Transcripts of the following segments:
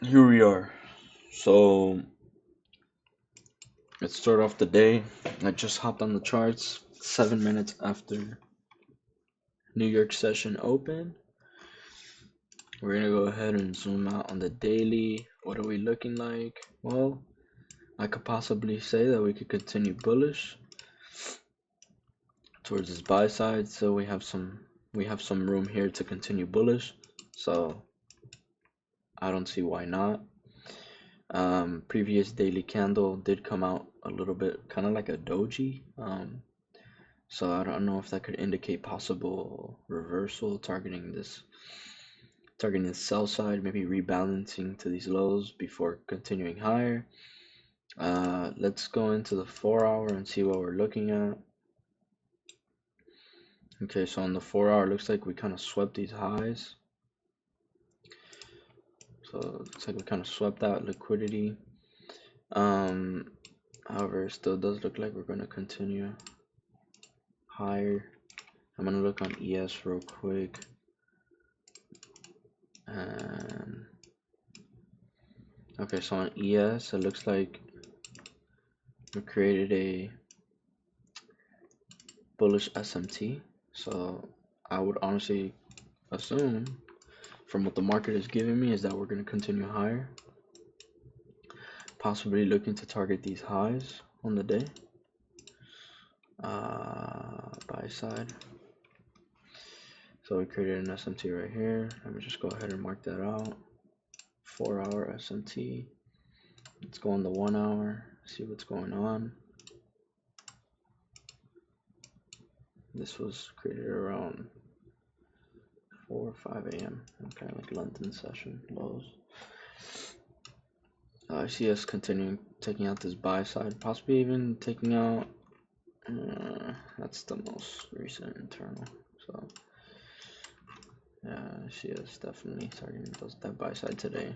Here we are. So let's start off the day. I just hopped on the charts 7 minutes after New York session open. We're gonna go ahead and zoom out on the daily. What are we looking like? Well, I could possibly say that we could continue bullish towards this buy side. So we have some room here to continue bullish. So I don't see why not. Previous daily candle did come out a little bit kind of like a doji. So I don't know if that could indicate possible reversal targeting the sell side, maybe rebalancing to these lows before continuing higher. Let's go into the 4 hour and see what we're looking at. Okay, so on the 4 hour, looks like we kind of swept these highs. So it looks like we kind of swept that liquidity. However, it still does look like we're going to continue higher. I'm going to look on ES real quick. And okay, so on ES, it looks like we created a bullish SMT. So I would honestly assume from what the market is giving me is that we're going to continue higher, possibly looking to target these highs on the day. Buy side. So we created an SMT right here. Let me just go ahead and mark that out. 4 hour SMT. Let's go on the 1 hour, see what's going on. This was created around 4 or 5 a.m. Okay, like London session lows. I see us continuing taking out this buy side, possibly even taking out. That's the most recent internal. So yeah, I see us definitely targeting that buy side today.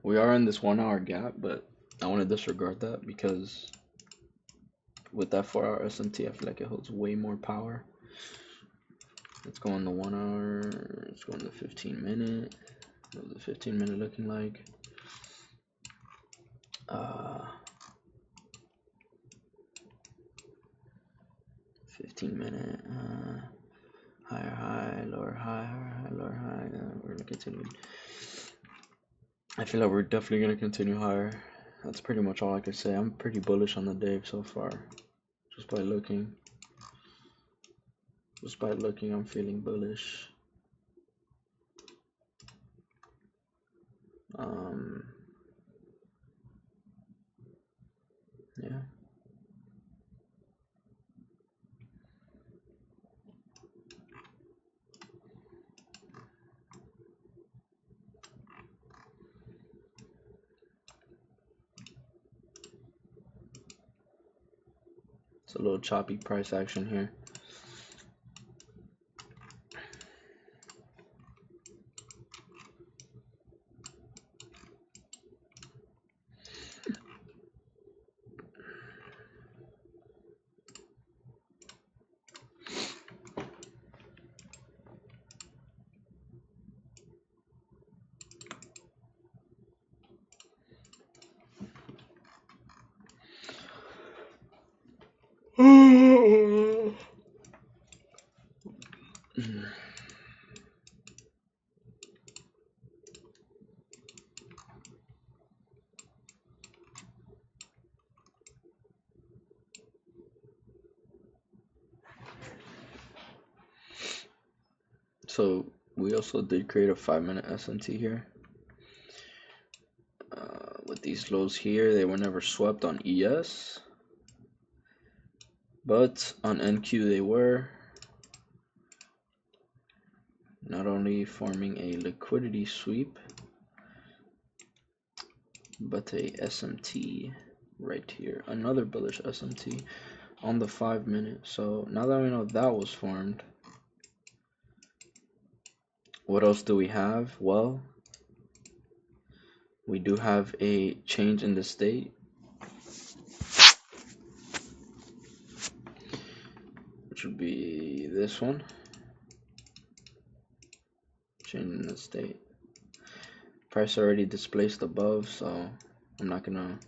We are in this 1 hour gap, but I want to disregard that because with that 4 hour SMT, I feel like it holds way more power. Let's go on the 1 hour. Let's go on the 15-minute. What's the 15-minute looking like? 15-minute. Higher high, lower high, higher high, lower high. We're gonna continue. I feel like we're definitely gonna continue higher. That's pretty much all I can say. I'm pretty bullish on the day so far. Just by looking. I'm feeling bullish. Yeah. It's a little choppy price action here. So we also did create a 5-minute SMT here. With these lows here, they were never swept on ES, but on NQ they were. Not only forming a liquidity sweep, but a SMT right here, another bullish SMT on the 5-minute. So now that we know that was formed, what else do we have? Well, we do have a change in the state, which would be this one. Change in the state. Price already displaced above, so I'm not gonna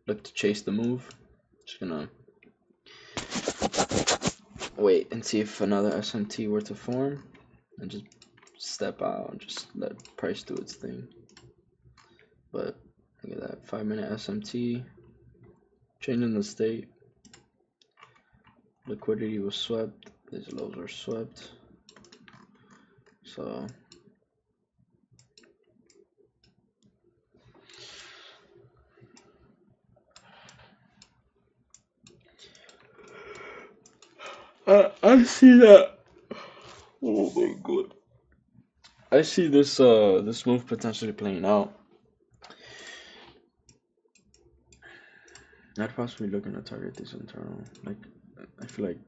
look to chase the move. Just gonna wait and see if another SMT were to form, and just step out and just let price do its thing. But look at that 5-minute SMT, changing the state. Liquidity was swept. These lows were swept. So I see that. Oh my god. I see this this move potentially playing out. I'd possibly looking to target this internal. Like I feel like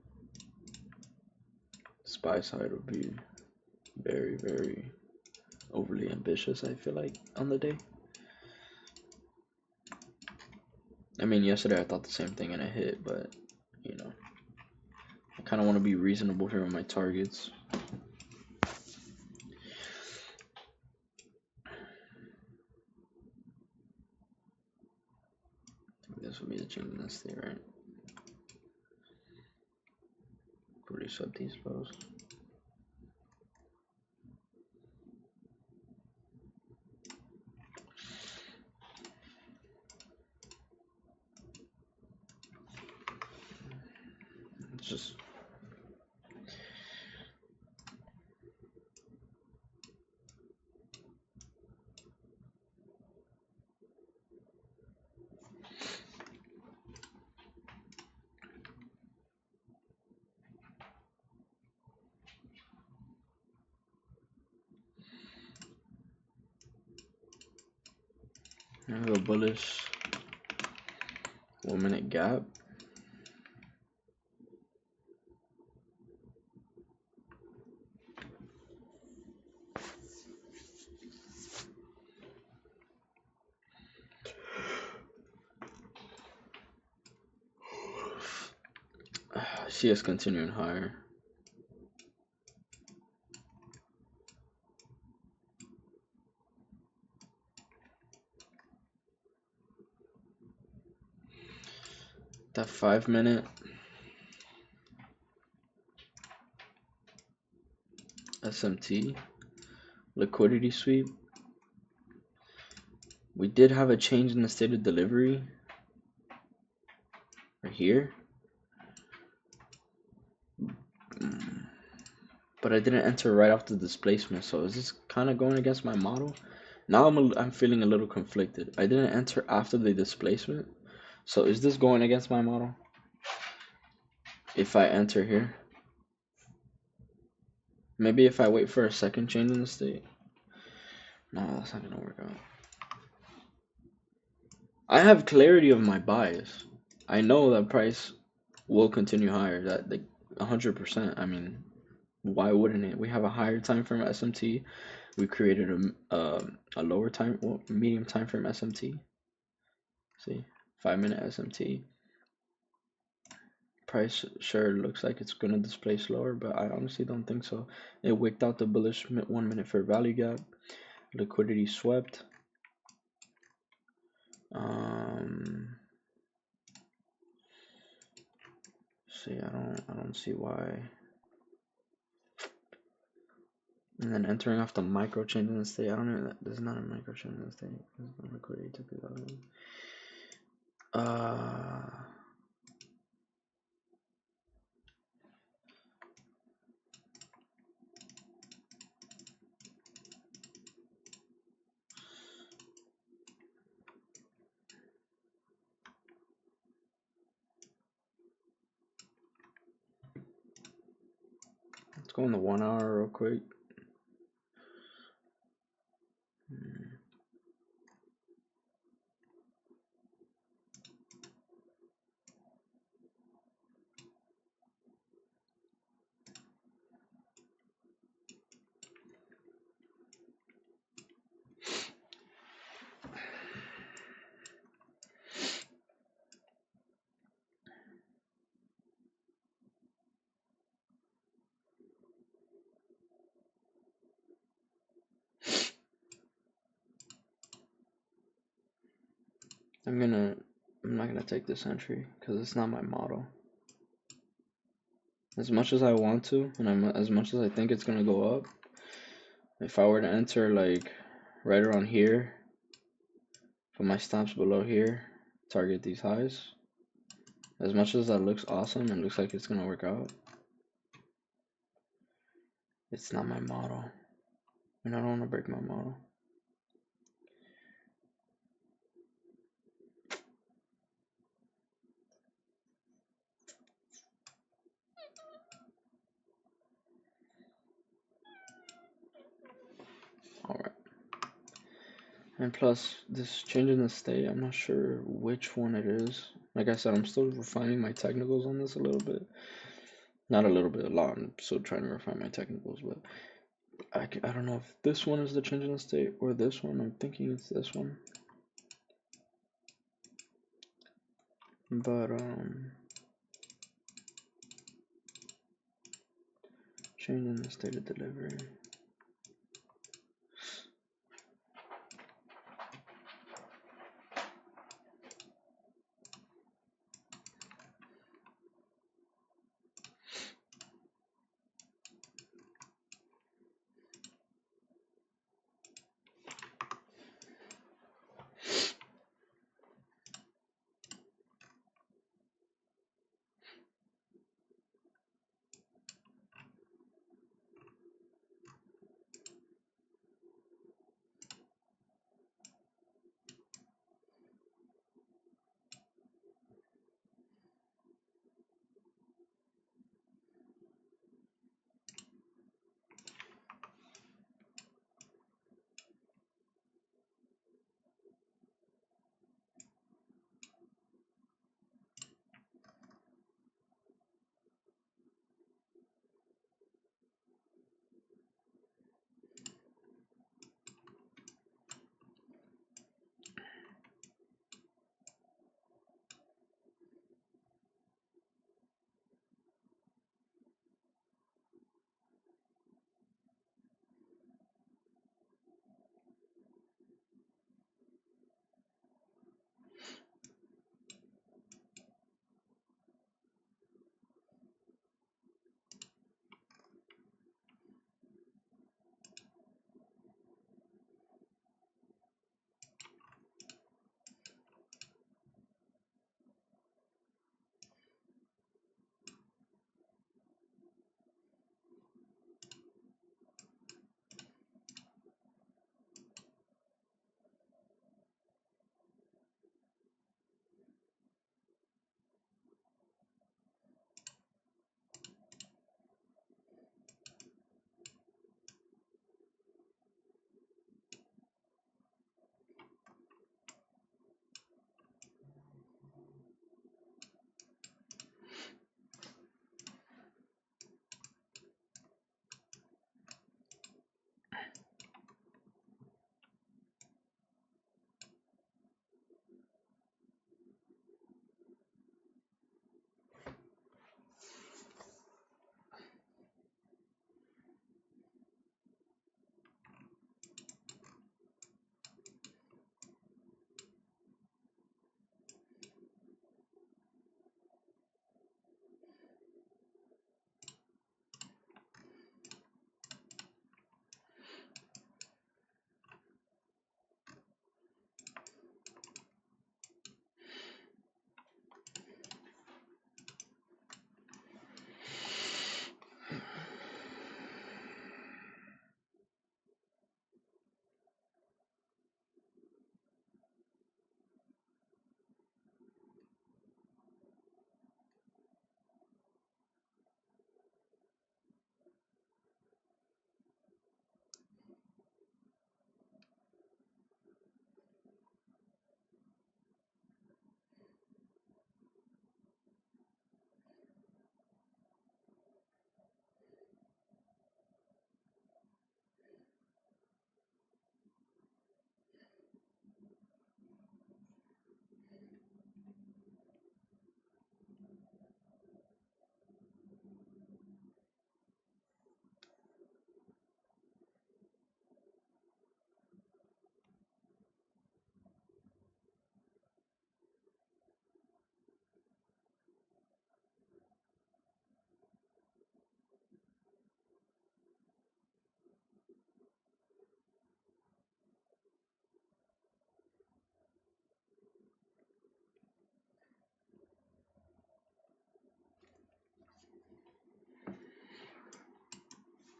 SPY side would be very, very overly ambitious, I feel like, on the day. I mean, yesterday I thought the same thing and it hit, but you know, I kind of want to be reasonable here with my targets. This will be the change in this thing, right? Pretty sub these lows. It's just I have a bullish 1-minute gap. I see us continuing higher. That 5-minute SMT liquidity sweep. We did have a change in the state of delivery right here, but I didn't enter right off the displacement. So is this kind of going against my model? Now I'm feeling a little conflicted. I didn't enter after the displacement, so is this going against my model? If I enter here, maybe if I wait for a second change in the state. No, that's not gonna work out. I have clarity of my bias. I know that price will continue higher. That like 100%. I mean, why wouldn't it? We have a higher time frame SMT. We created a lower time, well, medium time frame SMT. See, 5-minute SMT. Price sure looks like it's gonna displace lower, but I honestly don't think so. It wicked out the bullish 1-minute fair value gap. Liquidity swept. See, I don't see why. And then entering off the micro chain in the state. I don't know. There's not a micro chain in the state. Liquidity took it out. Let's go in the 1 hour real quick. I'm not gonna take this entry because it's not my model. As much as I want to, and as much as I think it's gonna go up, if I were to enter like right around here, put my stops below here, target these highs. As much as that looks awesome and looks like it's gonna work out, it's not my model, and I don't want to break my model. Alright. And plus, this change in the state, I'm not sure which one it is. Like I said, I'm still refining my technicals on this a little bit. Not a little bit, a lot. I'm still trying to refine my technicals, but I don't know if this one is the change in the state or this one. I'm thinking it's this one. But, change in the state of delivery.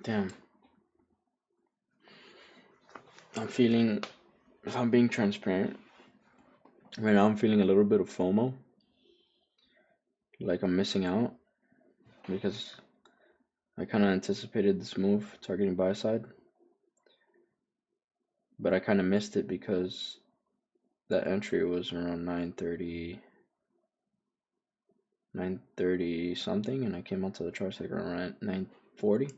Damn. I'm feeling, if I'm being transparent, right now I'm feeling a little bit of FOMO. Like I'm missing out because I kind of anticipated this move targeting buy side, but I kind of missed it because that entry was around 9:30 something, and I came onto the chart cycle around 9:40.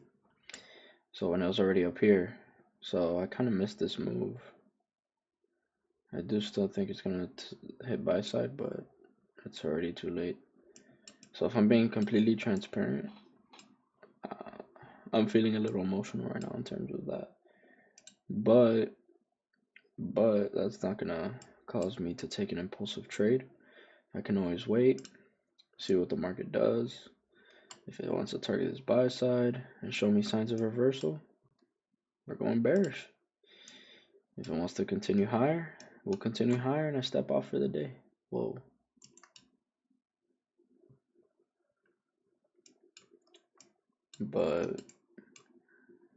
So when I was already up here, so I kind of missed this move. I do still think it's gonna hit buy side, but it's already too late. So if I'm being completely transparent, I'm feeling a little emotional right now in terms of that. But that's not gonna cause me to take an impulsive trade. I can always wait, see what the market does. If it wants to target this buy side and show me signs of reversal, we're going bearish. If it wants to continue higher, we'll continue higher and I step off for the day. Whoa. But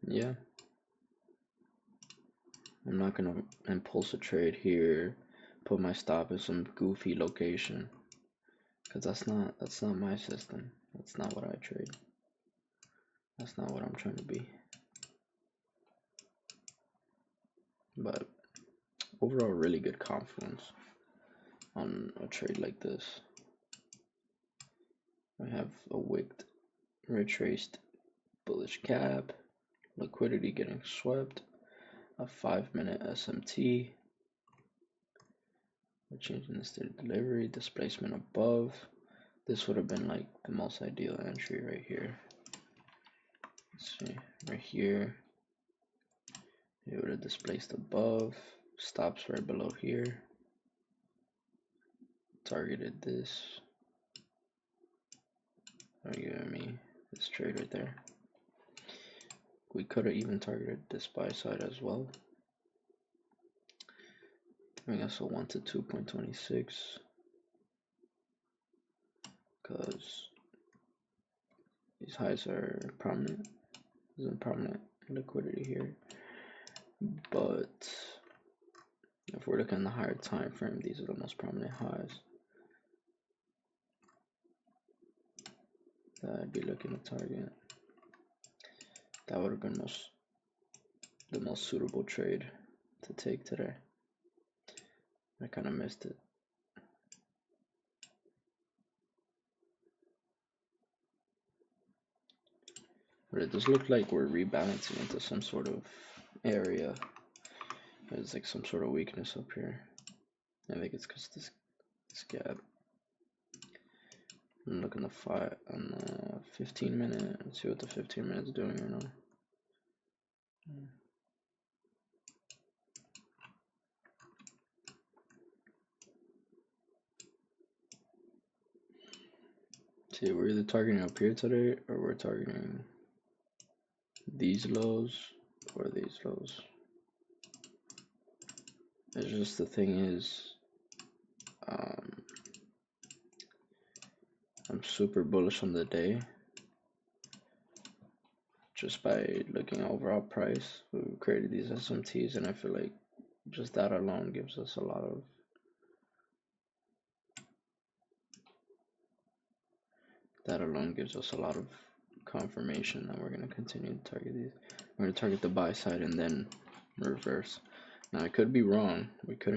yeah, I'm not gonna impulse a trade here, put my stop in some goofy location, because that's not my system. That's not what I trade. That's not what I'm trying to be. But overall, really good confluence on a trade like this. I have a wicked retraced bullish cap, liquidity getting swept, a 5-minute SMT, we're changing this to delivery, displacement above. This would have been like the most ideal entry right here. Let's see, right here, it would have displaced above, stops right below here, targeted this. Are you giving me this trade right there? We could have even targeted this buy side as well. I guess I'll want to 2.26 because these highs are prominent. There's a prominent liquidity here. But if we're looking at the higher time frame, these are the most prominent highs that I'd be looking to target. That would have been the most suitable trade to take today. I kind of missed it. But it does look like we're rebalancing into some sort of area. There's like some sort of weakness up here. I think it's because this gap. I'm looking on the 15 minute. Let's see what the 15 minutes is doing right now. See, we're either targeting up here today or we're targeting these lows or these lows. It's just the thing is, I'm super bullish on the day just by looking at overall price. We created these SMTs, and I feel like just that alone gives us a lot of confirmation that we're going to continue to target these. We're going to target the buy side and then reverse. Now I could be wrong. We could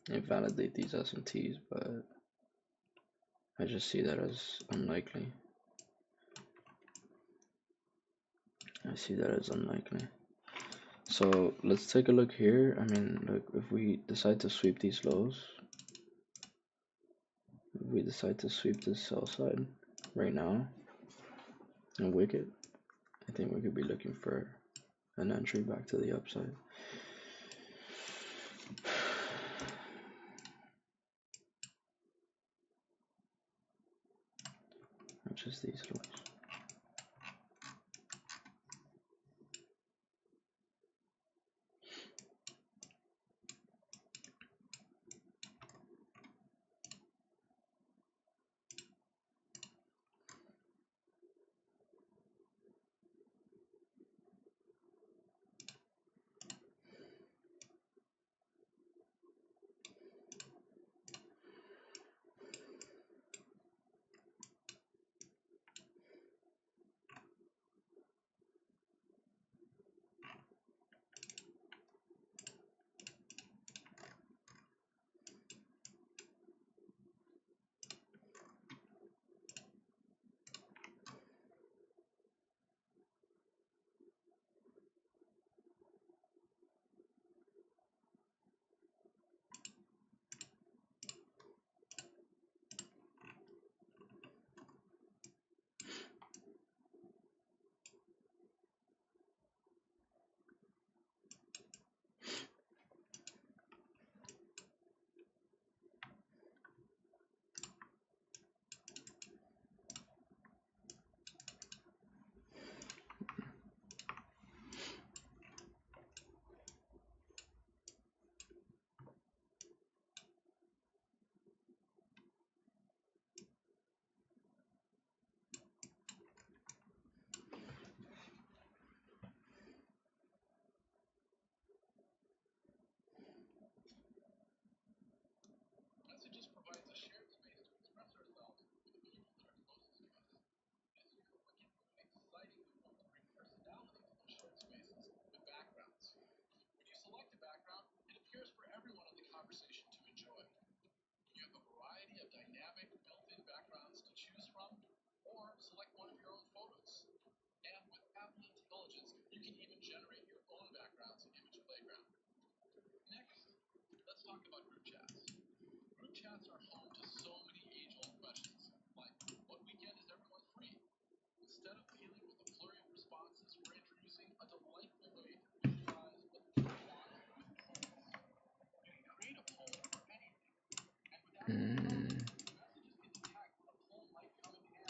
invalidate these SMTs, but I just see that as unlikely. So let's take a look here. I mean, look, if we decide to sweep these lows, if we decide to sweep this sell side right now and wicket, I think we could be looking for an entry back to the upside. Just these lows.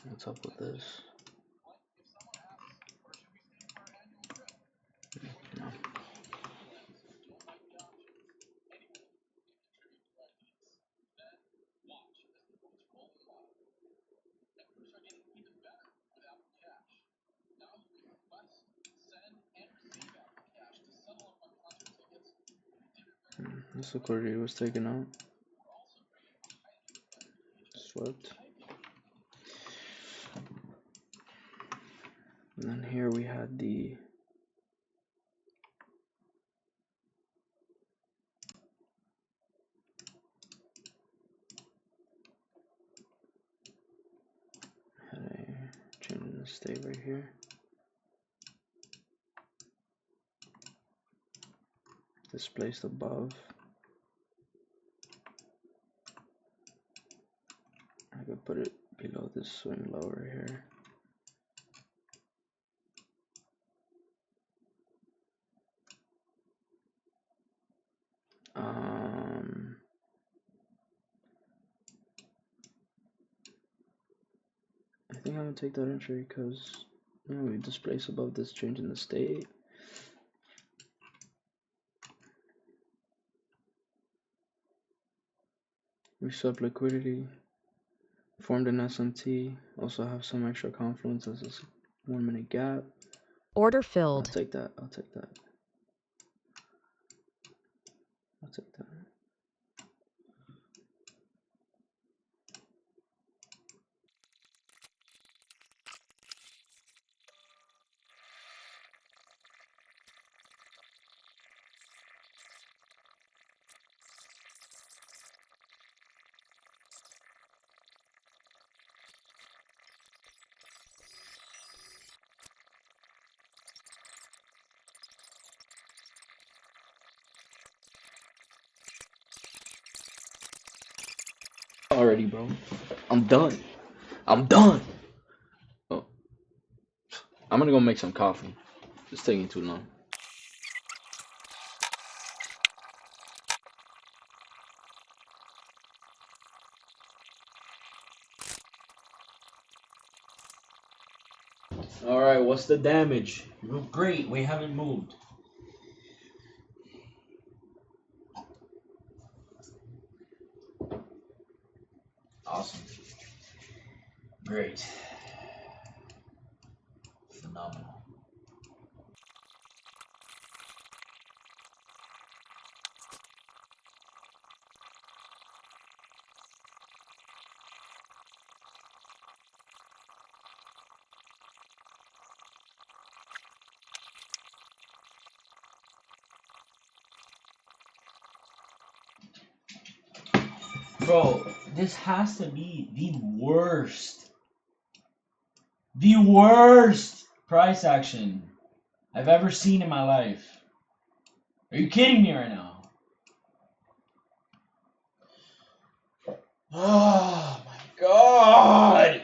What's up with this? No. This liquidity was taken out. Swept. And then here we had the change in the state right here. Displaced above. I could put it below this swing lower here. I think I'm gonna take that entry because we displace above this change in the state. We swept liquidity, formed an SMT, also have some extra confluence as this 1 minute gap. Order filled. I'll take that. I'll take that. I'll take that. Already, bro. I'm done. I'm done. Oh, I'm gonna go make some coffee. It's taking too long. All right, what's the damage? You look great. We haven't moved. Awesome. Great. Phenomenal. Bro, this has to be the worst price action I've ever seen in my life. Are you kidding me right now? Oh my god!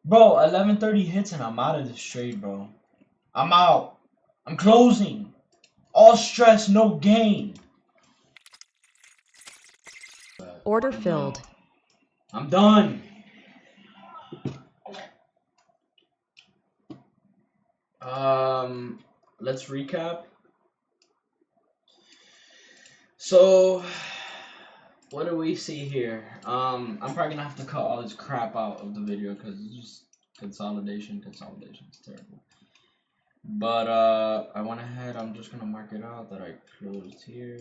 Bro, 11:30 hits and I'm out of this trade, bro. I'm out. I'm closing. All stress, no gain. Order filled. I'm done. Let's recap. So, what do we see here? I'm probably gonna have to cut all this crap out of the video because it's just consolidation. It's terrible. But I went ahead. I'm just gonna mark it out that I closed here.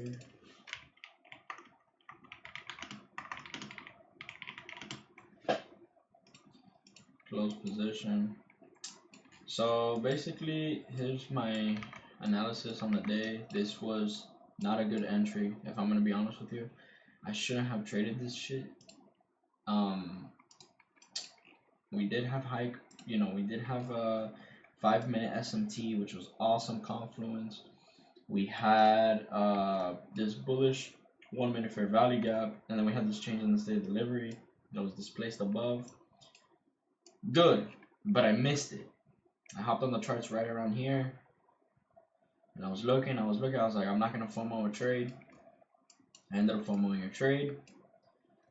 Close position. So basically, here's my analysis on the day. This was not a good entry, if I'm gonna be honest with you. I shouldn't have traded this shit. We did have hike, we did have a 5-minute SMT, which was awesome confluence. We had this bullish 1-minute fair value gap, and then we had this change in the state of delivery that was displaced above. Good, but I missed it. I hopped on the charts right around here, and I was looking, I was like, I'm not gonna FOMO a trade. I ended up FOMOing a trade.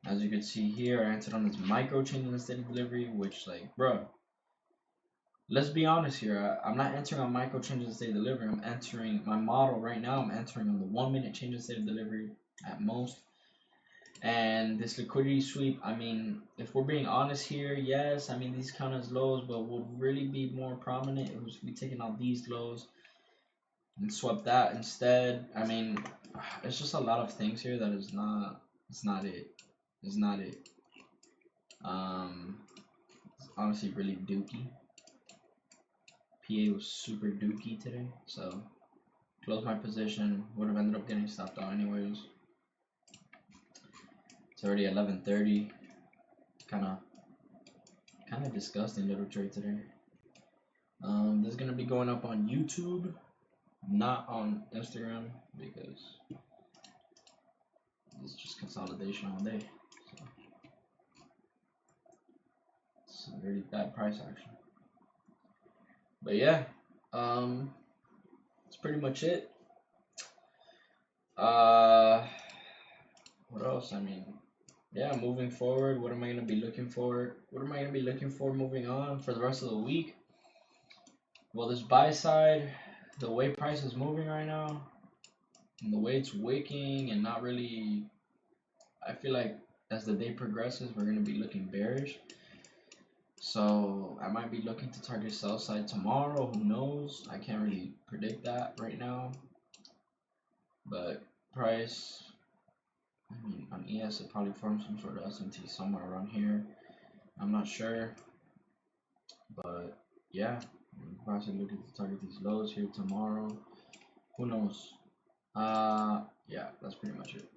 As you can see here, I entered on this micro change in the state of delivery, which, like, bro, let's be honest here. I'm not entering on micro change in the state of delivery. I'm entering my model right now. I'm entering on the 1-minute change in state of delivery at most. And this liquidity sweep, I mean, if we're being honest here, yes, I mean, these count as lows, but would really be more prominent if we taking out these lows and swept that instead. I mean, it's just a lot of things here that is not, it's not it. It's not it. It's honestly really dookie. PA was super dookie today, so closed my position. Would have ended up getting stopped out anyways. It's already 11:30. Kind of disgusting little trade today. This is gonna be going up on YouTube, not on Instagram, because it's just consolidation all day. So it's a really bad price action. But yeah, that's pretty much it. What else? I mean, yeah, moving forward, what am I gonna be looking for? What am I gonna be looking for moving on for the rest of the week? Well, this buy side, the way price is moving right now, and the way it's wicking and not really, I feel like as the day progresses, we're gonna be looking bearish. So I might be looking to target sell side tomorrow. Who knows? I can't really predict that right now. But price, I mean, on ES it probably formed some sort of SMT somewhere around here. I'm not sure, but yeah, I'm possibly looking to target these lows here tomorrow. Who knows? Yeah, that's pretty much it.